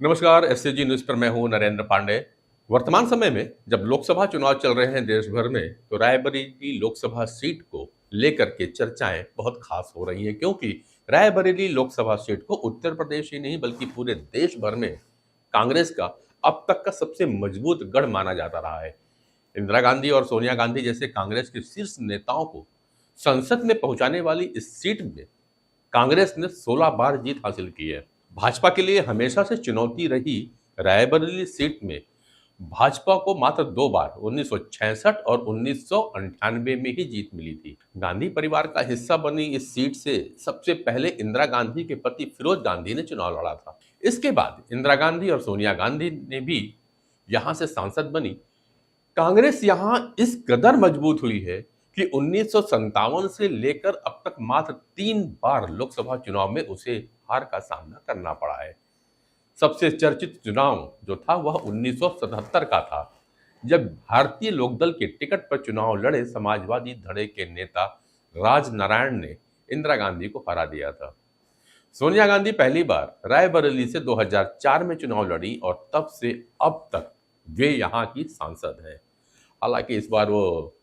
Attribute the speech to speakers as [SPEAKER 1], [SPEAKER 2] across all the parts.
[SPEAKER 1] नमस्कार। SAG news पर मैं हूं नरेंद्र पांडे। वर्तमान समय में जब लोकसभा चुनाव चल रहे हैं देश भर में, तो रायबरेली लोकसभा सीट को लेकर के चर्चाएं बहुत खास हो रही हैं, क्योंकि रायबरेली लोकसभा सीट को उत्तर प्रदेश ही नहीं बल्कि पूरे देश भर में कांग्रेस का अब तक का सबसे मजबूत गढ़ माना जाता रहा है। इंदिरा गांधी और सोनिया गांधी जैसे कांग्रेस के शीर्ष नेताओं को संसद में पहुंचाने वाली इस सीट में कांग्रेस ने 16 बार जीत हासिल की है। भाजपा के लिए हमेशा से चुनौती रही रायबरेली सीट में भाजपा को मात्र 2 बार 1966 और 1998 में ही जीत मिली थी। गांधी परिवार का हिस्सा बनी इस सीट से सबसे पहले इंदिरा गांधी के पति फिरोज गांधी ने चुनाव लड़ा था। इसके बाद इंदिरा गांधी और सोनिया गांधी ने भी यहां से सांसद बनी। कांग्रेस यहां इस कदर मजबूत हुई है कि 1957 से लेकर अब तक मात्र 3 बार लोकसभा चुनाव में उसे हार का सामना करना पड़ा है। सबसे चर्चित चुनाव जो था वह 1977 का था, जब भारतीय लोकदल के टिकट पर चुनाव लड़े समाजवादी धड़े के नेता राजनारायण ने इंदिरा गांधी को हरा दिया था। सोनिया गांधी पहली बार रायबरेली से 2004 में चुनाव लड़ी और तब से अब तक वे यहाँ की सांसद हैं। हालांकि इस बार वो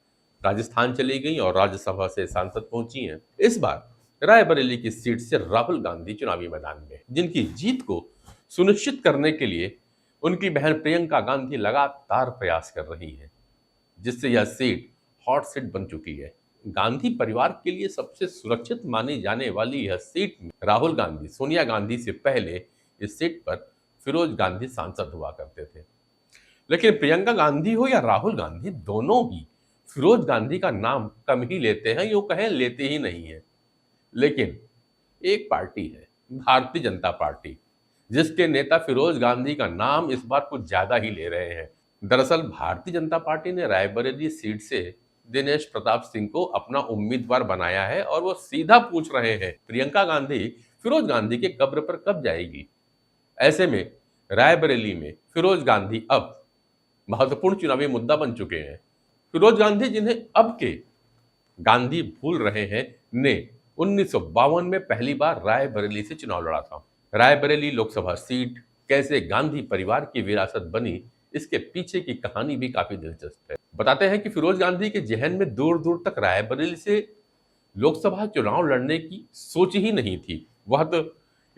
[SPEAKER 1] राजस्थान चली गई और राज्यसभा से सांसद पहुंची हैं। इस बार रायबरेली की सीट से राहुल गांधी चुनावी मैदान में, जिनकी जीत को सुनिश्चित करने के लिए उनकी बहन प्रियंका गांधी लगातार प्रयास कर रही हैं, जिससे यह सीट हॉट सीट बन चुकी है। गांधी परिवार के लिए सबसे सुरक्षित मानी जाने वाली यह सीट में राहुल गांधी सोनिया गांधी से पहले इस सीट पर फिरोज गांधी सांसद हुआ करते थे। लेकिन प्रियंका गांधी हो या राहुल गांधी, दोनों ही फिरोज गांधी का नाम कम ही लेते हैं, यूं कहें लेते ही नहीं है। लेकिन एक पार्टी है भारतीय जनता पार्टी, जिसके नेता फिरोज गांधी का नाम इस बार कुछ ज्यादा ही ले रहे हैं। दरअसल भारतीय जनता पार्टी ने रायबरेली सीट से दिनेश प्रताप सिंह को अपना उम्मीदवार बनाया है और वो सीधा पूछ रहे हैं प्रियंका गांधी फिरोज गांधी के कब्र पर कब जाएगी। ऐसे में रायबरेली में फिरोज गांधी अब महत्वपूर्ण चुनावी मुद्दा बन चुके हैं। फिरोज गांधी, जिन्हें अब के गांधी भूल रहे हैं, ने 1952 में पहली बार रायबरेली से चुनाव लड़ा था। रायबरेली लोकसभा सीट कैसे गांधी परिवार की विरासत बनी, इसके पीछे की कहानी भी काफी दिलचस्प है। बताते हैं कि फिरोज गांधी के जहन में दूर दूर तक रायबरेली से लोकसभा चुनाव लड़ने की सोच ही नहीं थी। वह तो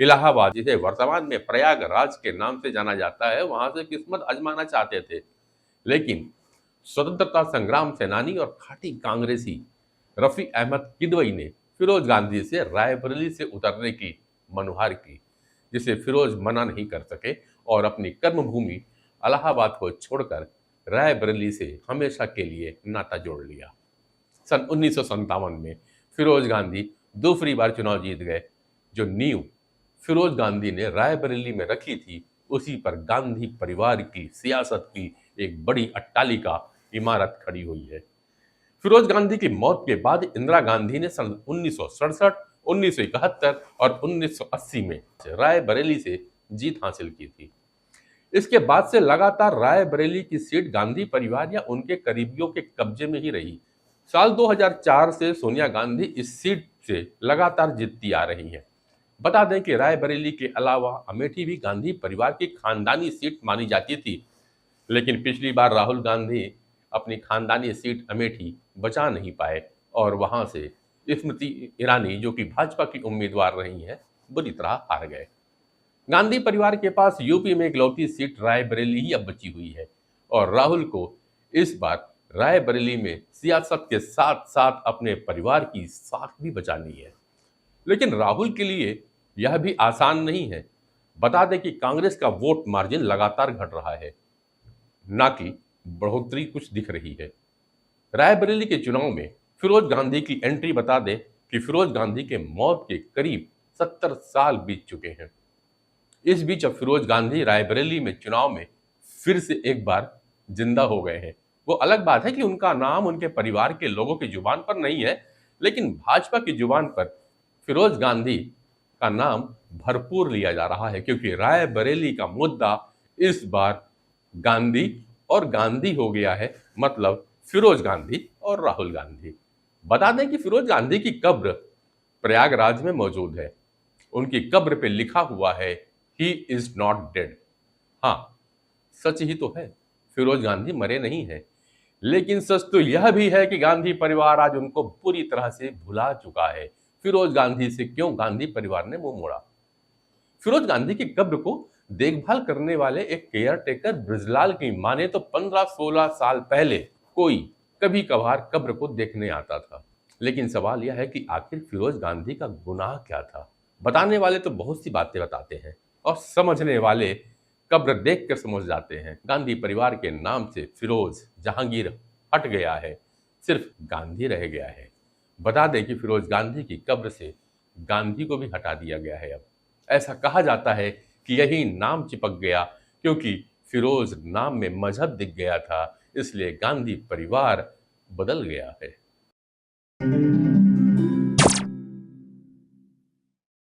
[SPEAKER 1] इलाहाबाद, जिसे वर्तमान में प्रयागराज के नाम से जाना जाता है, वहां से किस्मत आजमाना चाहते थे। लेकिन स्वतंत्रता संग्राम सेनानी और खाटी कांग्रेसी रफी अहमद किदवई ने फिरोज गांधी से रायबरेली से उतरने की मनुहार की, जिसे फिरोज मना नहीं कर सके और अपनी कर्मभूमि इलाहाबाद को छोड़कर रायबरेली से हमेशा के लिए नाता जोड़ लिया। सन 1957 में फिरोज गांधी दूसरी बार चुनाव जीत गए। जो नींव फिरोज गांधी ने रायबरेली में रखी थी, उसी पर गांधी परिवार की सियासत की एक बड़ी अट्टालिका इमारत खड़ी हुई है। फिरोज गांधी की मौत के बाद इंदिरा गांधी ने सन 1967, 1971 और 1980 में रायबरेली से जीत हासिल की थी। इसके बाद से लगातार रायबरेली की सीट गांधी परिवार या उनके करीबियों के कब्जे में ही रही। साल 2004 से सोनिया गांधी इस सीट से लगातार जीतती आ रही हैं। बता दें कि रायबरेली के अलावा अमेठी भी गांधी परिवार की खानदानी सीट मानी जाती थी, लेकिन पिछली बार राहुल गांधी अपनी खानदानी सीट अमेठी बचा नहीं पाए और वहां से स्मृति ईरानी, जो कि भाजपा की उम्मीदवार रही हैं, बुरी तरह हार गए। गांधी परिवार के पास यूपी में इकलौती सीट रायबरेली ही अब बची हुई है और राहुल को इस बार रायबरेली में सियासत के साथ साथ अपने परिवार की साख भी बचानी है। लेकिन राहुल के लिए यह भी आसान नहीं है। बता दें कि कांग्रेस का वोट मार्जिन लगातार घट रहा है, ना कि बढ़ोतरी कुछ दिख रही है। रायबरेली के चुनाव में फिरोज गांधी की एंट्री, बता दें कि फिरोज गांधी के मौत के करीब 70 साल बीत चुके हैं। इस बीच अब फिरोज गांधी रायबरेली में चुनाव में फिर से एक बार जिंदा हो गए हैं। वो अलग बात है कि उनका नाम उनके परिवार के लोगों की जुबान पर नहीं है, लेकिन भाजपा की जुबान पर फिरोज गांधी का नाम भरपूर लिया जा रहा है, क्योंकि रायबरेली का मुद्दा इस बार गांधी और गांधी हो गया है, मतलब फिरोज गांधी और राहुल गांधी। बता दें कि फिरोज गांधी की कब्र प्रयागराज में मौजूद है। उनकी कब्र पे लिखा हुआ है, ही इज नॉट डेड, हाँ, सच ही तो है, फिरोज गांधी मरे नहीं हैं। लेकिन सच तो यह भी है कि गांधी परिवार आज उनको पूरी तरह से भुला चुका है। फिरोज गांधी से क्यों गांधी परिवार ने मुंह मोड़ा? फिरोज गांधी की कब्र को देखभाल करने वाले एक केयर टेकर ब्रजलाल की माने तो 15-16 साल पहले कोई कभी कभार कब्र को देखने आता था। लेकिन सवाल यह है कि आखिर फिरोज गांधी का गुनाह क्या था? बताने वाले तो बहुत सी बातें बताते हैं और समझने वाले कब्र देख कर समझ जाते हैं। गांधी परिवार के नाम से फिरोज जहांगीर हट गया है, सिर्फ गांधी रह गया है। बता दें कि फिरोज गांधी की कब्र से गांधी को भी हटा दिया गया है। अब ऐसा कहा जाता है कि यही नाम चिपक गया क्योंकि फिरोज नाम में मजहब दिख गया था, इसलिए गांधी परिवार बदल गया है।